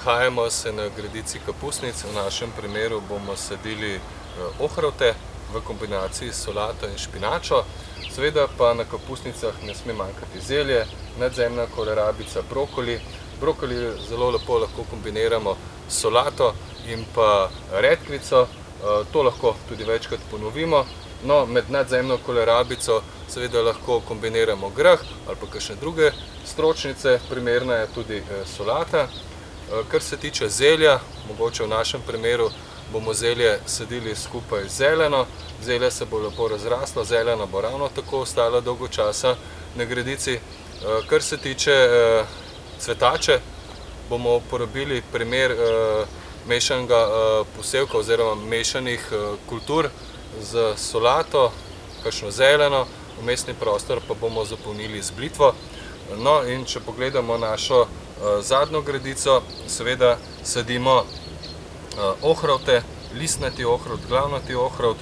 Nahajamo se na gredici kapusnic, v našem primeru bomo sadili ohrovte v kombinaciji s solato in špinačo. Seveda pa na kapusnicah ne sme manjkati zelje, nadzemna kolerabica, brokoli. Brokoli zelo lepo lahko kombiniramo s solato in pa redkvico, to lahko tudi večkrat ponovimo. No, med nadzemno kolerabico seveda lahko kombiniramo grah ali pa kakšne druge stročnice, primerna je tudi solata. Kar se tiče zelja, mogoče v našem primeru bomo zelje sadili skupaj z zeleno. Zelje se bo lepo razraslo, zelena bo ravno tako ostala dolgo časa na gredici. Kar se tiče cvetače, bomo uporabili primer mešanega posevka oziroma mešanih kultur z solato, kakšno zeleno, vmesni prostor pa bomo zapolnili z blitvo. No, in če pogledamo našo zadnjo gredico, seveda sadimo ohrovte, listnati ohrovt, glavnati ohrovt,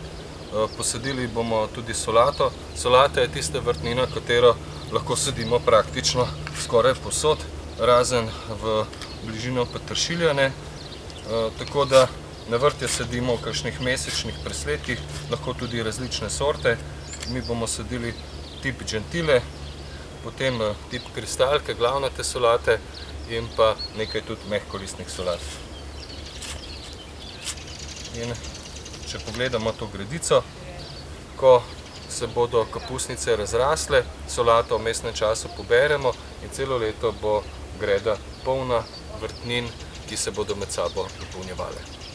posadili bomo tudi solato. Solata je tista vrtnina, katero lahko sadimo praktično skoraj povsod, razen v bližino peteršilja. Tako da na vrtje sadimo v kakšnih mesečnih presledkih, lahko tudi različne sorte. Mi bomo sadili tip gentile, potem tip kristalke, glavnate solate in pa nekaj tudi mehkolistnih solat. In če pogledamo to gredico, ko se bodo kapusnice razrasle, solato v vmesnem času poberemo in celo leto bo greda polna vrtnin, ki se bodo med sabo dopolnjevale.